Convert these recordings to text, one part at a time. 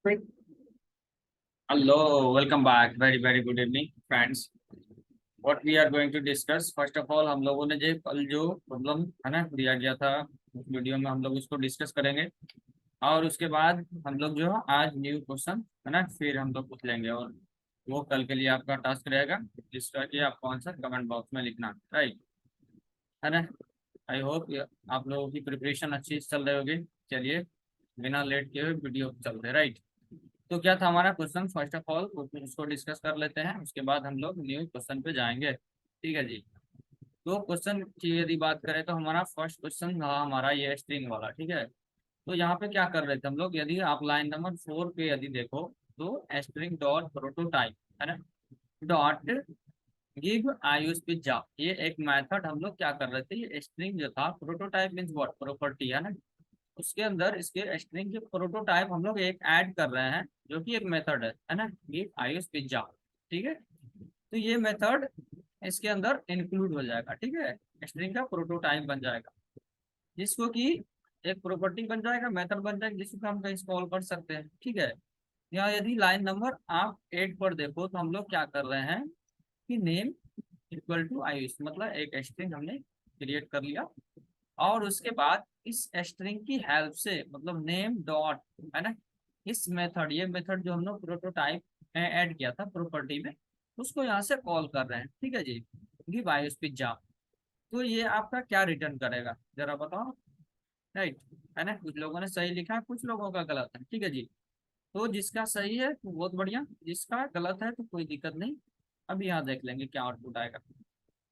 Hello, welcome back. Very good evening, friends. What we are going to discuss, first of all, हम लोगों ने जो problem है ना दिया गया था उस वीडियो में हम लोग उसको डिस्कस करेंगे। और उसके बाद हम लोग जो है आज न्यू क्वेश्चन है ना फिर हम लोग पूछ लेंगे। और वो कल के लिए आपका टास्क रहेगा, जिसका कि आपको आंसर कमेंट बॉक्स में लिखना, राइट है ना। आई होप आप लोगों की प्रिपरेशन अच्छी से चल रही होगी। चलिए, बिना लेट किए हुए वीडियो चलते हैं, राइट। तो क्या था हमारा क्वेश्चन, फर्स्ट ऑफ ऑल उसको डिस्कस कर लेते हैं, उसके बाद हम लोग न्यू क्वेश्चन पे जाएंगे, ठीक है जी। तो क्वेश्चन की यदि बात करें तो हमारा फर्स्ट क्वेश्चन था हमारा ये स्ट्रिंग वाला, ठीक है। तो यहाँ पे क्या कर रहे थे हम लोग, यदि आप लाइन नंबर 4 पे यदि देखो तो स्ट्रिंग डॉट प्रोटोटाइप है ना, डॉट गिव आयुष पिज्जा, ये एक मेथड हम लोग क्या कर रहे थे। ये स्ट्रिंग जो था प्रोटोटाइप मीन्स व्हाट, प्रॉपर्टी है ना, उसके अंदर इसके स्ट्रिंग के प्रोटोटाइप हम लोग एक ऐड कर रहे हैं, जो कि एक मेथड है ना, गिव आयुष पिज्जा, ठीक है। तो ये मेथड इसके अंदर इंक्लूड हो जाएगा, ठीक है। स्ट्रिंग का प्रोटोटाइप बन जाएगा, जिसको कि एक प्रॉपर्टी बन जाएगा, मेथड बन जाएगा, जिसको हम कहीं कॉल कर सकते हैं, ठीक है। यहाँ यदि लाइन नंबर आप 8 पर देखो तो हम लोग क्या कर रहे हैं कि नेम इक्वल टू आयुष, मतलब एक स्ट्रिंग हमने क्रिएट कर लिया। और उसके बाद इस स्ट्रिंग की हेल्प से, मतलब नेम डॉट है ना, इस मेथड, ये मेथड जो हम लोग प्रोटोटाइप में ऐड किया था प्रॉपर्टी में, उसको यहाँ से कॉल कर रहे हैं, ठीक है जी। गिव आयुष पिज्जा, तो ये आपका क्या रिटर्न करेगा जरा बताओ, राइट है ना। कुछ लोगों ने सही लिखा है, कुछ लोगों का गलत है, ठीक है जी। तो जिसका सही है तो बहुत बढ़िया, जिसका गलत है तो कोई दिक्कत नहीं। अब यहाँ देख लेंगे क्या आउटपुट आएगा।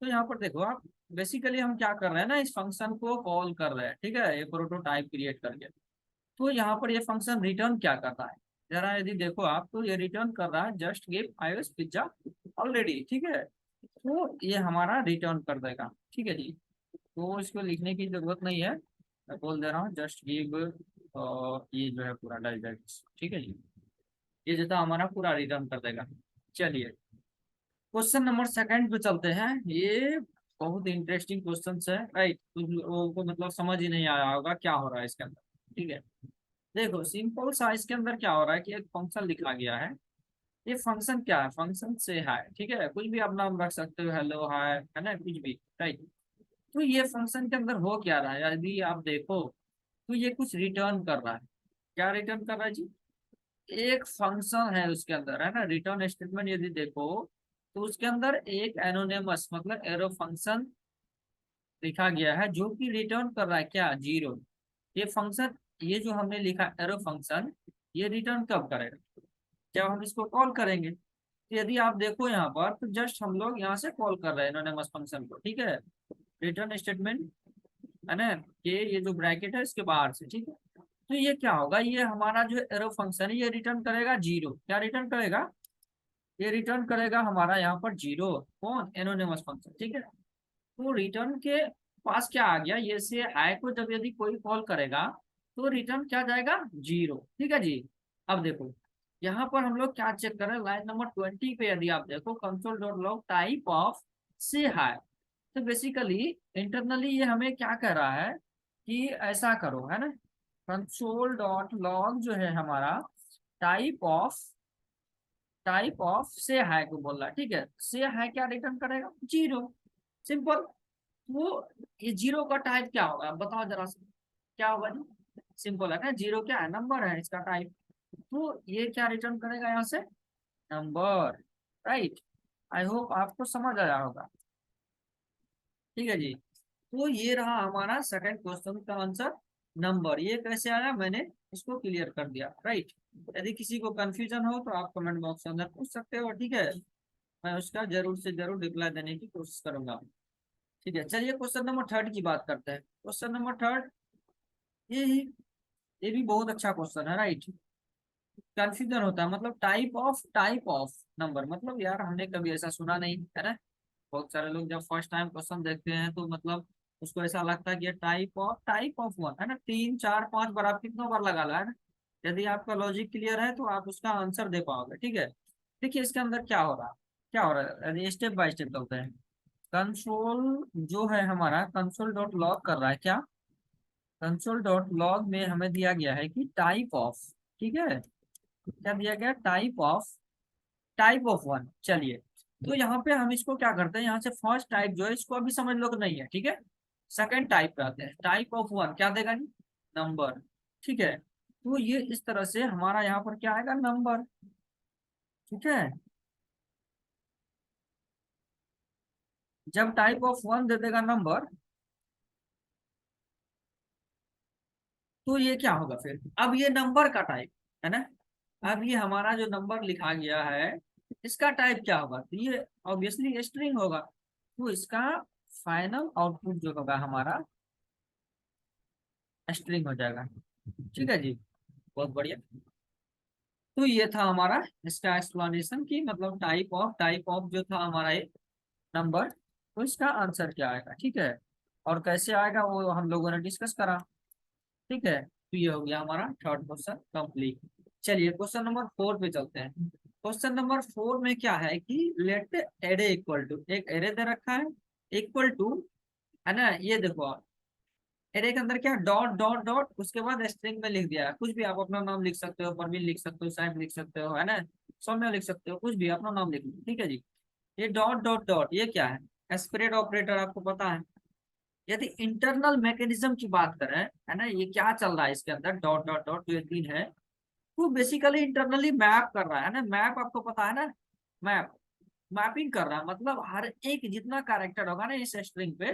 तो यहाँ पर देखो आप, बेसिकली हम क्या कर रहे हैं ना, इस फंक्शन को कॉल कर रहे हैं, ठीक है, ये प्रोटोटाइप क्रिएट करके। तो यहाँ पर ये फंक्शन रिटर्न क्या कर रहा है, जरा यदि देखो आप, तो ये रिटर्न कर रहा है just give Ayush pizza already, ठीक है। तो ये हमारा रिटर्न कर देगा, ठीक है जी। तो इसको लिखने की जरूरत नहीं है, मैं बोल दे रहा हूँ जस्ट गिव, ये जो है पूरा डायरेक्ट, ठीक है जी। ये जो था हमारा पूरा रिटर्न कर देगा। चलिए, क्वेश्चन नंबर सेकंड पे चलते हैं। ये बहुत इंटरेस्टिंग क्वेश्चन है, राइट। कुछ लोगों को मतलब समझ ही नहीं आया होगा क्या हो रहा है इसके अंदर, ठीक है। देखो सिंपल सा इसके अंदर क्या हो रहा है कि एक फंक्शन लिखा गया है। ये फंक्शन क्या है, फंक्शन से है, ठीक है, कुछ भी आप नाम रख सकते हो, हेलो हाय है ना, कुछ भी, राइट। तो ये फंक्शन के अंदर हो क्या रहा है यदि आप देखो, तो ये कुछ रिटर्न कर रहा है। क्या रिटर्न कर रहा है जी, एक फंक्शन है उसके अंदर है ना, रिटर्न स्टेटमेंट यदि देखो तो उसके अंदर एक एनोनिमस मतलब एरो फंक्शन लिखा गया है, जो कि रिटर्न कर रहा है क्या, जीरो। ये फंक्शन, ये जो हमने लिखा एरो फंक्शन, ये रिटर्न कब करेगा, जब हम इसको कॉल करेंगे। तो यदि आप देखो यहाँ पर, तो जस्ट हम लोग यहाँ से कॉल कर रहे हैं एनोनिमस फंक्शन को, ठीक है। रिटर्न स्टेटमेंट है ना, ये जो ब्रैकेट है इसके बाहर से, ठीक है। तो ये क्या होगा, ये हमारा जो एरो फंक्शन है ये रिटर्न करेगा जीरो। क्या रिटर्न करेगा, ये रिटर्न करेगा हमारा यहाँ पर जीरो। कौन, एनोनिमस फंक्शन, ठीक है। तो रिटर्न के पास क्या आ गया, ये से आई को जब यदि कोई कॉल करेगा तो रिटर्न क्या जाएगा, जीरो, ठीक है जी। अब देखो यहाँ पर हम लोग क्या चेक कर रहे हैं, लाइन नंबर 20 पे यदि आप देखो, console dot log type of से हाई। तो बेसिकली इंटरनली ये हमें क्या कह रहा है कि ऐसा करो, है ना। कंसोल डॉट लॉग जो है हमारा टाइप ऑफ से हाई को बोल रहा है, ठीक है। से हाई क्या रिटर्न करेगा, जीरो, सिंपल। वो ये जीरो का टाइप क्या होगा बताओ जरा से, क्या होगा जी, सिंपल है ना, जीरो क्या है, नंबर है इसका टाइप। तो ये क्या रिटर्न करेगा यहाँ से, नंबर, राइट। आई होप आपको समझ आया होगा, ठीक है जी। तो ये रहा हमारा सेकंड क्वेश्चन का आंसर, नंबर। ये कैसे आया मैंने इसको क्लियर कर दिया, राइट। यदि किसी को कंफ्यूजन हो तो आप कमेंट बॉक्स के अंदर पूछ सकते हो, ठीक है। मैं उसका जरूर से जरूर रिप्लाई देने की कोशिश करूंगा, ठीक है। चलिए क्वेश्चन नंबर थर्ड की बात करते हैं। क्वेश्चन नंबर थर्ड, ये ही ये भी बहुत अच्छा क्वेश्चन है, राइट। कंफ्यूजन होता है, मतलब टाइप ऑफ नंबर, मतलब यार हमने कभी ऐसा सुना नहीं है ना। बहुत सारे लोग जब फर्स्ट टाइम क्वेश्चन देखते हैं तो मतलब उसको ऐसा लगता है कि टाइप ऑफ वन है ना, 3 4 5 बार आप कितनों बार लगा ला है ना। यदि आपका लॉजिक क्लियर है तो आप उसका आंसर दे पाओगे, ठीक है। देखिए इसके अंदर क्या हो रहा है, यदि स्टेप बाय स्टेप चलते हैं। कंसोल जो है हमारा, कंसोल डॉट लॉग कर रहा है क्या, कंसोल डॉट लॉग में हमें दिया गया है कि टाइप ऑफ, ठीक है, क्या दिया गया, टाइप ऑफ वन। चलिए, तो यहाँ पे हम इसको क्या करते हैं, यहाँ से फर्स्ट टाइप जो है इसको अभी समझ लो कि नहीं है, ठीक है। सेकंड टाइप पे आते हैं, टाइप ऑफ वन क्या देगा, नंबर। ठीक है, तो ये इस तरह से हमारा यहाँ पर क्या आएगा, नंबर। ठीक है, जब टाइप ऑफ वन दे देगा नंबर, तो ये क्या होगा फिर, अब ये नंबर का टाइप है ना। अब ये हमारा जो नंबर लिखा गया है, इसका टाइप क्या होगा, तो ये ऑब्वियसली स्ट्रिंग होगा। तो इसका फाइनल आउटपुट जो होगा हमारा स्ट्रिंग हो जाएगा। ठीक है जी, बहुत बढ़िया। तो ये था हमारा इसका एक्सप्लेनेशन की मतलब टाइप ऑफ जो था हमारा एक नंबर, तो इसका आंसर क्या आएगा। ठीक है, और कैसे आएगा वो हम लोगों ने डिस्कस करा। ठीक है, तो ये हो गया हमारा थर्ड क्वेश्चन कंप्लीट। चलिए क्वेश्चन नंबर 4 पे चलते हैं। क्वेश्चन नंबर 4 में क्या है कि लेट एरे इक्वल टू, एक एरे दे रखा है, इक्वल टू, है ना, ये देखो आप, एरे के अंदर क्या डॉट डॉट डॉट, उसके बाद स्ट्रिंग में लिख दिया है, कुछ भी आप अपना नाम लिख सकते हो, परवीन लिख सकते हो, साइड लिख सकते हो, है ना, सौम्य लिख सकते हो, कुछ भी अपना नाम लिख लो। ठीक है जी, ये डॉट डॉट डॉट ये क्या है, स्प्रेड ऑपरेटर, आपको पता है। यदि इंटरनल मैकेनिज्म की बात करें, है ना, ये क्या चल रहा है इसके अंदर, डॉट डॉट डॉट जो ये तीन है, वो बेसिकली इंटरनली मैप कर रहा है ना, मैप आपको पता है ना, मैप, मैपिंग कर रहा है, मतलब हर एक जितना कैरेक्टर होगा ना इस स्ट्रिंग पे,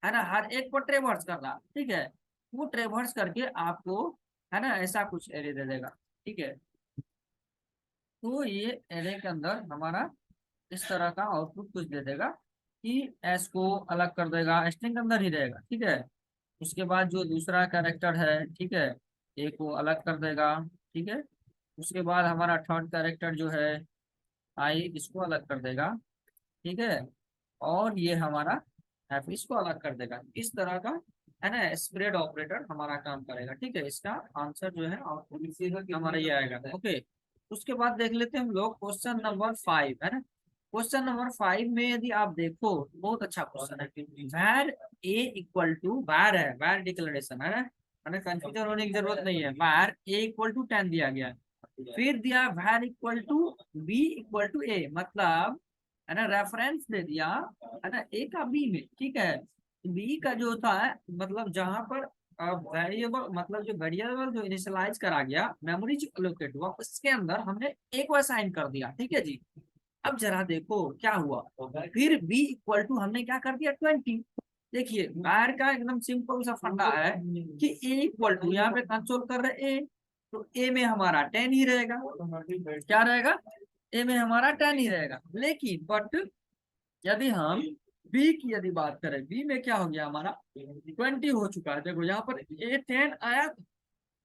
है ना, हर एक को ट्रेवर्स कर रहा है। ठीक है, वो ट्रेवर्स करके आपको, है ना, ऐसा कुछ एरे दे देगा। ठीक है, तो ये एरे के अंदर हमारा इस तरह का आउटपुट कुछ दे देगा कि एस को अलग कर देगा, स्ट्रिंग के अंदर ही रहेगा। ठीक है, उसके बाद जो दूसरा कैरेक्टर है, ठीक है, ए को अलग कर देगा। ठीक है, उसके बाद हमारा थर्ड कैरेक्टर जो है आई, इसको अलग कर देगा। ठीक है, और ये हमारा एफ, इसको अलग कर देगा। इस तरह का, है ना, स्प्रेड ऑपरेटर हमारा काम करेगा। ठीक है, इसका आंसर जो है आउटपुट हमारा ये आएगा। ओके, उसके बाद देख लेते हैं हम लोग क्वेश्चन नंबर 5, है ना। क्वेश्चन नंबर 5 में यदि आप देखो, बहुत अच्छा क्वेश्चन है, वैर ए इक्वल टू, वैर है, वैर डिक्लेरेशन है ना, कंफ्यूजन होने की जरूरत नहीं है, वैर ए इक्वल टू 10 दिया गया है, फिर दिया where equal to B equal to A, मतलब, है ना, रेफरेंस दे दिया, है ना, ए का बी में। ठीक है, बी का जो था, मतलब जहां पर वेरिएबल, मतलब जो वेरिएबल जो इनिशियलाइज करा गया, मेमोरी जो एलोकेट हुआ, उसके अंदर हमने ए को असाइन कर दिया। ठीक है जी, अब जरा देखो क्या हुआ, फिर बी इक्वल टू हमने क्या कर दिया, 20। देखिए बाहर का एकदम सिंपल सा फंडा है कि ए इक्वल टू, यहाँ पे कंसोल कर रहे ए, तो ए में हमारा 10 ही रहेगा। क्या रहेगा, ए में हमारा 10 ही रहेगा। लेकिन बट यदि हम बी की यदि बात करें, बी में क्या हो गया, हमारा 20 हो चुका है। देखो यहाँ पर ए 10 आया,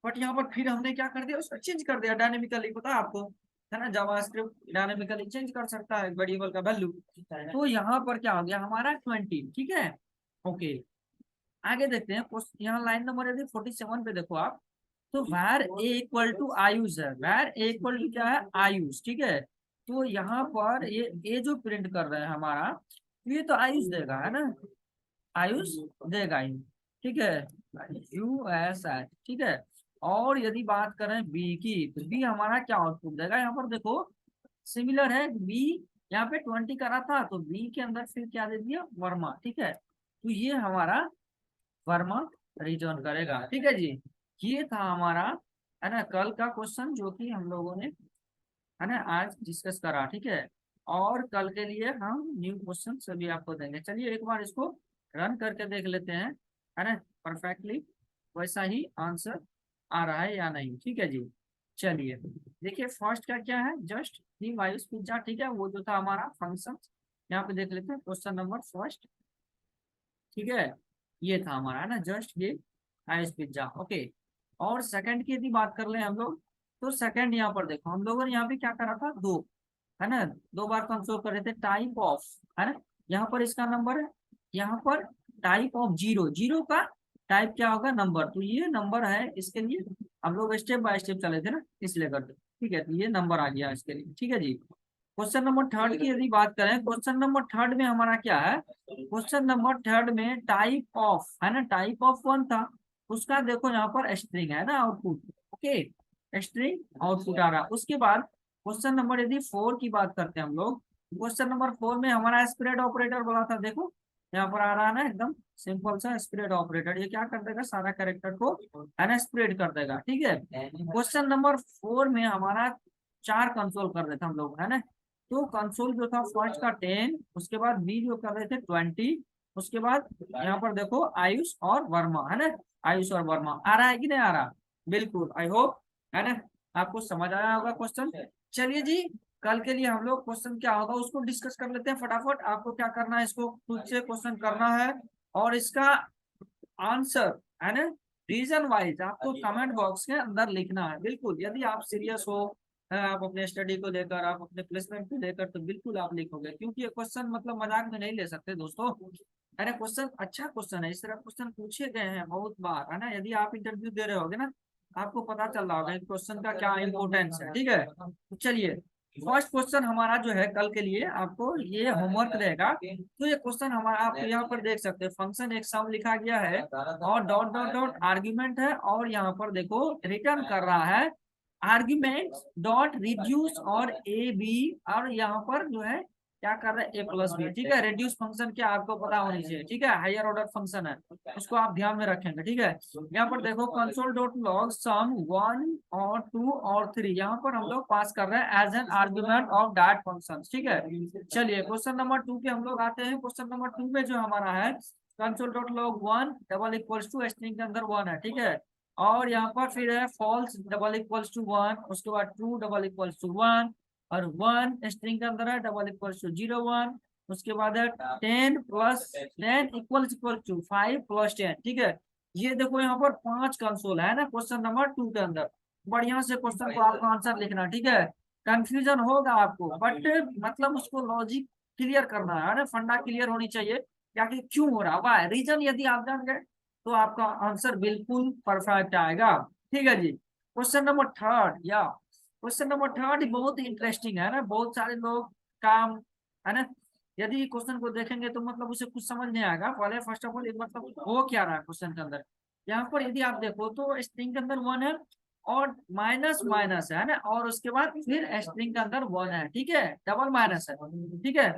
बट यहाँ पर फिर हमने क्या कर दिया, उसको चेंज कर दिया डायनेमिकली, पता है आपको, है ना, जावास्क्रिप्ट डायनेमिकली चेंज कर सकता है वेरिएबल का वैल्यू। तो यहाँ पर क्या हो गया हमारा 20। ठीक है, ओके, आगे देखते हैं। यहाँ लाइन नंबर यदि 47 पे देखो आप, तो वैर ए इक्वल टू आयुष है, वैर ए इक्वल टू क्या है, आयुष। ठीक है, तो यहाँ पर ये ए जो प्रिंट कर रहे हैं हमारा, ये तो आयुष देगा, है ना, आयुष देगा ही। ठीक है, US। ठीक है, और यदि बात करें बी की, तो बी हमारा क्या आउटपुट देगा, यहाँ पर देखो सिमिलर है, बी यहाँ पे 20 करा था, तो बी के अंदर फिर क्या दे दिया, वर्मा। ठीक है, तो ये हमारा वर्मा रिटर्न करेगा। ठीक है जी, ये था हमारा, है ना, कल का क्वेश्चन जो कि हम लोगों ने, है ना, आज डिस्कस करा। ठीक है, और कल के लिए हम न्यू क्वेश्चन सभी आपको देंगे। चलिए एक बार इसको रन करके देख लेते हैं, है ना, परफेक्टली वैसा ही आंसर आ रहा है या नहीं। ठीक है जी, चलिए देखिए फर्स्ट का क्या है, जस्ट ही वाइस पिज्जा। ठीक है, वो जो था हमारा फंक्शन, यहाँ पे देख लेते हैं क्वेश्चन नंबर फर्स्ट। ठीक है, ये था हमारा, है ना, जस्ट ये आइस पिज्जा। ओके, और सेकंड की यदि बात कर ले हम लोग, तो सेकंड यहाँ पर देखो हम लोगों ने यहाँ पे क्या करा था, दो, है ना, दो बार कंसोल कर रहे थे, टाइप ऑफ, है ना, यहाँ पर इसका नंबर है, यहाँ पर टाइप ऑफ जीरो, जीरो का टाइप क्या होगा, नंबर, तो ये नंबर है इसके लिए। हम लोग स्टेप बाय स्टेप चले थे ना, इसलिए करते। ठीक है, तो ये नंबर आ गया इसके लिए। ठीक है जी, क्वेश्चन नंबर थर्ड की यदि बात करें, क्वेश्चन नंबर थर्ड में हमारा क्या है, क्वेश्चन नंबर थर्ड में टाइप ऑफ, है ना, टाइप ऑफ वन था, उसका देखो यहाँ पर स्ट्रिंग है ना आउटपुट। ओके, स्ट्रिंग आउटपुट आ रहा। उसके बाद क्वेश्चन नंबर यदि 4 की बात करते हैं हम लोग, क्वेश्चन नंबर 4 में हमारा स्प्रेड ऑपरेटर बोला था, देखो यहाँ पर आ रहा है ना, एकदम सिंपल सा स्प्रेड ऑपरेटर, ये क्या कर देगा, सारा कैरेक्टर को है ना स्प्रेड कर देगा। ठीक है, क्वेश्चन नंबर 4 में हमारा 4 कंसोल कर रहे थे हम लोग, है ना। तो कंसोल जो था फर्स्ट का 10, उसके बाद बी जो कर रहे थे 20, उसके बाद यहाँ पर देखो आयुष और वर्मा, है ना। आयुष और वर्मा आ रहा है कि नहीं आ रहा, बिल्कुल, आई होप, है ना, आपको समझ आया होगा क्वेश्चन। चलिए जी, कल के लिए हम लोग क्वेश्चन क्या होगा उसको डिस्कस कर लेते हैं फटाफट। आपको क्या करना है, इसको खुद से क्वेश्चन करना है और इसका आंसर, है ना, रीजन वाइज आपको कमेंट बॉक्स के अंदर लिखना है। बिल्कुल, यदि आप सीरियस हो, आप अपने स्टडी को लेकर, आप अपने प्लेसमेंट को लेकर, तो बिल्कुल आप लिखोगे, क्योंकि ये क्वेश्चन मतलब मजाक में नहीं ले सकते दोस्तों। अरे क्वेश्चन अच्छा क्वेश्चन है, इस तरह क्वेश्चन पूछे गए हैं बहुत बार, है ना। यदि आप इंटरव्यू दे रहे होगे ना, आपको पता चल रहा होगा क्वेश्चन का क्या इंपोर्टेंस है। ठीक है, तो चलिए, फर्स्ट क्वेश्चन हमारा जो है कल के लिए आपको ये होमवर्क रहेगा। तो ये क्वेश्चन हमारा आप यहाँ पर देख सकते हैं, फंक्शन एक सम लिखा गया है और डॉट डॉट डॉट आर्ग्यूमेंट है, और यहाँ पर देखो रिटर्न कर रहा है आर्ग्यूमेंट डॉट रिड्यूस और ए बी, और यहाँ पर जो है क्या कर रहा है, ए प्लस बी। ठीक है, रिड्यूस फंक्शन क्या आपको पता होनी चाहिए, ठीक है, हायर ऑर्डर फंक्शन है, उसको आप ध्यान में रखेंगे। ठीक है, यहाँ पर देखो कंसोल डॉट लॉग सम 1 और 2 और 3, यहाँ पर हम लोग पास कर रहे हैं as an argument of that function. ठीक है, चलिए क्वेश्चन नंबर 2 पे हम लोग आते हैं। क्वेश्चन नंबर 2 में जो हमारा है console dot log 1 double equals to string के अंदर 1 है। ठीक है, और यहाँ पर फिर है फॉल्स डबल इक्वल्स टू 1, उसके बाद ट्रू डबल इक्वल्स टू 1, और 1 स्ट्रिंग के अंदर है डबल इक्वल्स टू 0 1, उसके बाद है 10 plus 10 equals equal to 5 plus 10। ठीक है, ये देखो यहाँ पर 5 कंसोल है ना क्वेश्चन नंबर 2 के अंदर। बढ़िया से क्वेश्चन को आपको आंसर लिखना, ठीक है। कंफ्यूजन होगा आपको, बट मतलब उसको लॉजिक क्लियर करना है ना, फंडा क्लियर होनी चाहिए, क्या कि क्यों हो रहा है, रीजन यदि आप जान गए तो आपका आंसर बिल्कुल परफेक्ट आएगा। ठीक है जी, क्वेश्चन नंबर 3 या क्वेश्चन नंबर 3 बहुत इंटरेस्टिंग है ना, बहुत सारे लोग काम, है ना, यदि क्वेश्चन को देखेंगे तो मतलब उसे कुछ समझ नहीं आएगा। पहले फर्स्ट ऑफ ऑल मतलब हो क्या रहा है क्वेश्चन के अंदर। यहाँ पर यदि आप देखो तो स्ट्रिंग के अंदर 1 है और माइनस माइनस है ना, और उसके बाद फिर स्ट्रिंग के अंदर 1 है। ठीक है, डबल माइनस है। ठीक है,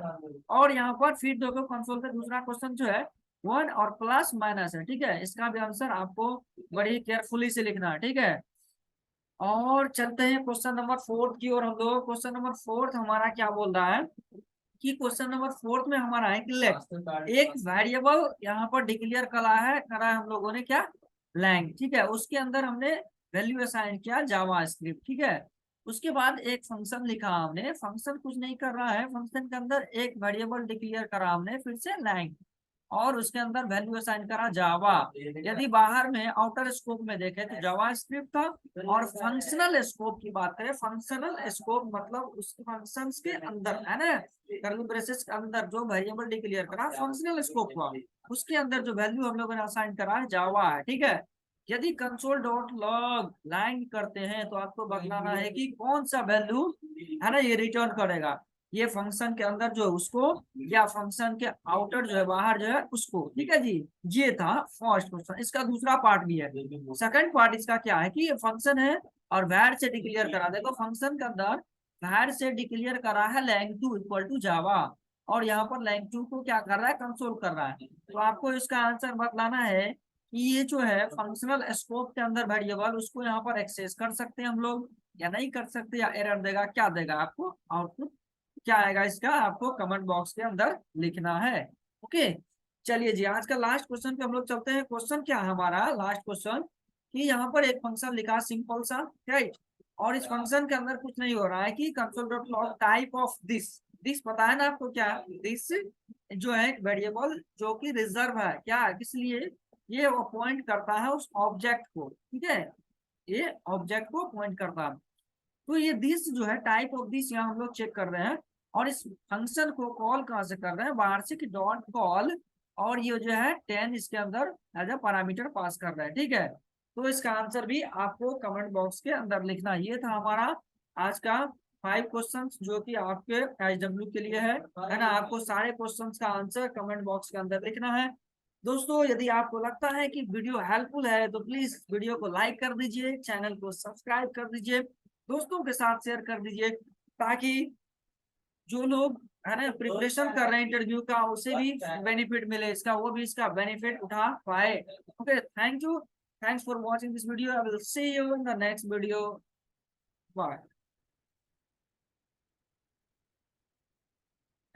और यहाँ पर फिर देखो कंसोल का दूसरा क्वेश्चन जो है 1 और प्लस माइनस है। ठीक है, इसका भी आंसर आपको बड़ी केयरफुली से लिखना है। ठीक है, और चलते हैं क्वेश्चन नंबर 4 की और हम लोग क्वेश्चन नंबर 4 हमारा क्या बोल रहा है कि क्वेश्चन नंबर 4 में हमारा है कि लेट एक वेरिएबल यहाँ पर डिक्लेयर करा है हम लोगों ने क्या, लैंग। ठीक है, उसके अंदर हमने वैल्यू असाइन किया जावा स्क्रिप्ट। ठीक है, उसके बाद एक फंक्शन लिखा हमने, फंक्शन कुछ नहीं कर रहा है, फंक्शन के अंदर एक वेरिएबल डिक्लेयर करा हमने फिर से लैंग, और उसके अंदर वैल्यू असाइन करा जावा। यदि बाहर में आउटर स्कोप में देखें तो जावा स्क्रिप्ट था, और फंक्शनल स्कोप की बात करें, फंक्शनल स्कोप मतलब उस फंक्शंस के अंदर, है ना, कर्ली ब्रेसेस के अंदर जो वेरिएबल डिक्लेयर करा फंक्शनल स्कोप हुआ, उसके अंदर जो वैल्यू हम लोगों ने असाइन करा है जावा है। ठीक है, यदि कंसोल डॉट लॉग लाइन करते हैं तो आपको बताना है कि कौन सा वैल्यू, है ना, ये रिटर्न करेगा, ये फंक्शन के अंदर जो है उसको, या फंक्शन के आउटर जो है बाहर जो है उसको। ठीक है जी, ये था फर्स्ट क्वेश्चन। इसका दूसरा पार्ट भी है, सेकंड पार्ट इसका क्या है कि ये फंक्शन है और वैर से डिक्लेयर करा, देखो फंक्शन के अंदर वैर से डिक्लेयर करा है lang2 इक्वल टू जावा, और यहाँ पर lang2 को क्या कर रहा है, कंसोल कर रहा है। तो आपको इसका आंसर बतलाना है कि ये जो है फंक्शनल स्कोप के अंदर वेरिएबल उसको यहाँ पर एक्सेस कर सकते हैं हम लोग या नहीं कर सकते, या एरर देगा, क्या देगा आपको आउटपुट, क्या आएगा इसका आपको कमेंट बॉक्स के अंदर लिखना है। ओके, चलिए जी, आज का लास्ट क्वेश्चन पे हम लोग चलते हैं। क्वेश्चन क्या है हमारा लास्ट क्वेश्चन कि यहाँ पर एक फंक्शन लिखा सिंपल सा, राइट, और इस फंक्शन के अंदर कुछ नहीं हो रहा है कि console dot log type of this, this पता है ना आपको क्या, दिस जो है एक वेरिएबल जो कि रिजर्व है, क्या किस लिए, ये वो पॉइंट करता है उस ऑब्जेक्ट को। ठीक है, ये ऑब्जेक्ट को पॉइंट करता है। तो ये दिस जो है टाइप ऑफ दिस यहाँ हम लोग चेक कर रहे हैं, और इस फंक्शन को कॉल कहाँ से कर रहे हैं, बाहर से कि डॉट कॉल, और ये जो है 10 इसके अंदर एज ए पैरामीटर पास कर रहे हैं। ठीक है, तो इसका आंसर भी आपको कमेंट बॉक्स के अंदर लिखना। ये था हमारा आज का 5 क्वेश्चंस जो कि आपके एचडब्ल्यू के लिए है ना। आपको सारे क्वेश्चंस का आंसर कमेंट बॉक्स के अंदर लिखना है। दोस्तों यदि आपको लगता है कि वीडियो हेल्पफुल है तो प्लीज वीडियो को लाइक कर दीजिए, चैनल को सब्सक्राइब कर दीजिए, दोस्तों के साथ शेयर कर दीजिए, ताकि जो लोग है ना प्रिपरेशन कर रहे हैं इंटरव्यू का उसे भी बेनिफिट मिले इसका, वो भी इसका बेनिफिट उठा पाए। Okay, thank you, thanks for watching this video. I will see you in the next video. Bye.